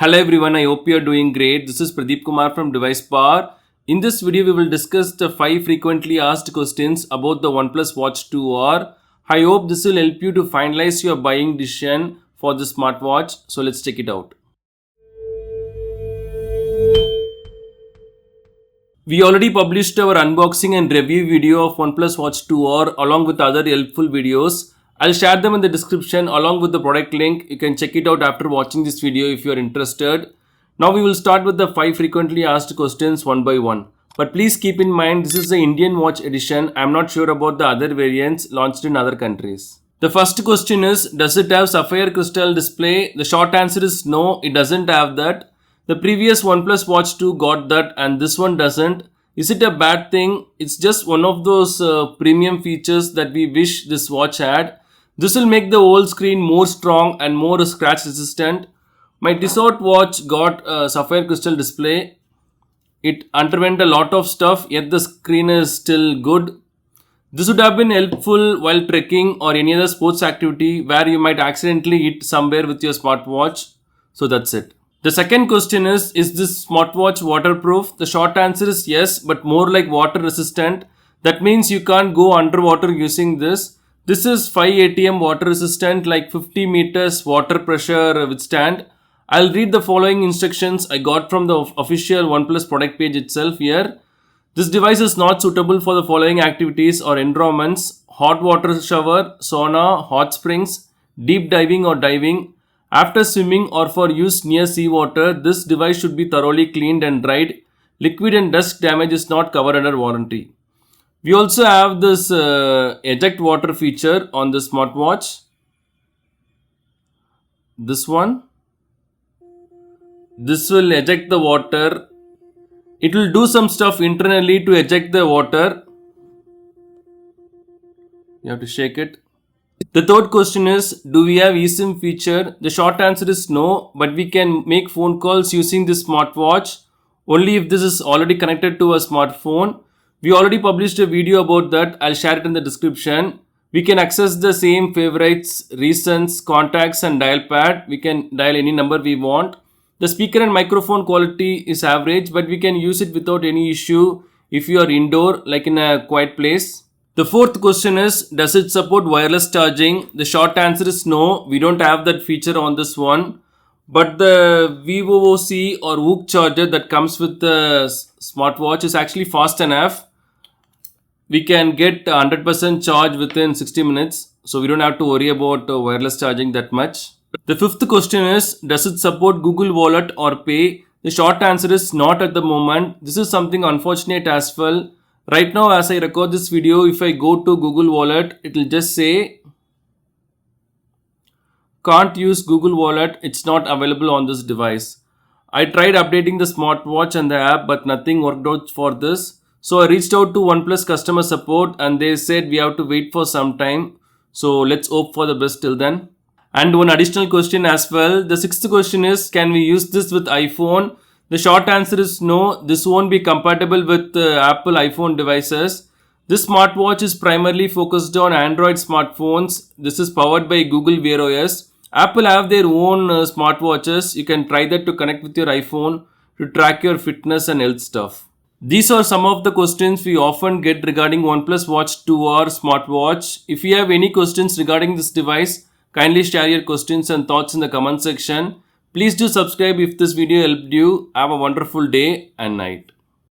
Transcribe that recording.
Hello everyone, I hope you are doing great. This is Pradeep Kumar from DeviceBAR. In this video, we will discuss the 5 frequently asked questions about the OnePlus Watch 2R. I hope this will help you to finalize your buying decision for the smartwatch. So let's check it out. We already published our unboxing and review video of OnePlus Watch 2R along with other helpful videos. I'll share them in the description along with the product link. You can check it out after watching this video if you are interested. Now we will start with the 5 frequently asked questions one by one. But please keep in mind this is the Indian watch edition. I'm not sure about the other variants launched in other countries. The first question is, does it have Sapphire crystal display? The short answer is no, it doesn't have that. The previous OnePlus Watch 2 got that and this one doesn't. Is it a bad thing? It's just one of those premium features that we wish this watch had. This will make the whole screen more strong and more scratch resistant. My Tissot watch got a Sapphire crystal display. It underwent a lot of stuff, yet the screen is still good. This would have been helpful while trekking or any other sports activity where you might accidentally hit somewhere with your smartwatch. So that's it. The second question is this smartwatch waterproof? The short answer is yes, but more like water resistant. That means you can't go underwater using this. This is 5 ATM water resistant, like 50 meters water pressure withstand. I'll read the following instructions I got from the official OnePlus product page itself here. This device is not suitable for the following activities or environments: hot water shower, sauna, hot springs, deep diving or diving. After swimming or for use near seawater, this device should be thoroughly cleaned and dried. Liquid and dust damage is not covered under warranty. We also have this eject water feature on the smartwatch. This one. This will eject the water. It will do some stuff internally to eject the water. You have to shake it. The third question is, do we have eSIM feature? The short answer is no, but we can make phone calls using this smartwatch only if this is already connected to a smartphone. We already published a video about that. I'll share it in the description. We can access the same favorites, recents, contacts and dial pad. We can dial any number we want. The speaker and microphone quality is average, but we can use it without any issue if you are indoor, like in a quiet place. The fourth question is, does it support wireless charging? The short answer is no, we don't have that feature on this one. But the VOOC or VOOC charger that comes with the smartwatch is actually fast enough. We can get 100% charge within 60 minutes. So we don't have to worry about wireless charging that much. The fifth question is, does it support Google Wallet or Pay? The short answer is not at the moment. This is something unfortunate as well. Right now as I record this video, if I go to Google Wallet, it will just say can't use Google Wallet, it's not available on this device. I tried updating the smartwatch and the app, but nothing worked out for this. So I reached out to OnePlus customer support and they said we have to wait for some time. So let's hope for the best till then. And one additional question as well. The sixth question is, can we use this with iPhone? The short answer is no, this won't be compatible with Apple iPhone devices. This smartwatch is primarily focused on Android smartphones. This is powered by Google Wear OS. Apple have their own smartwatches. You can try that to connect with your iPhone to track your fitness and health stuff. These are some of the questions we often get regarding OnePlus Watch 2R smartwatch. If you have any questions regarding this device, kindly share your questions and thoughts in the comment section. Please do subscribe if this video helped you. Have a wonderful day and night.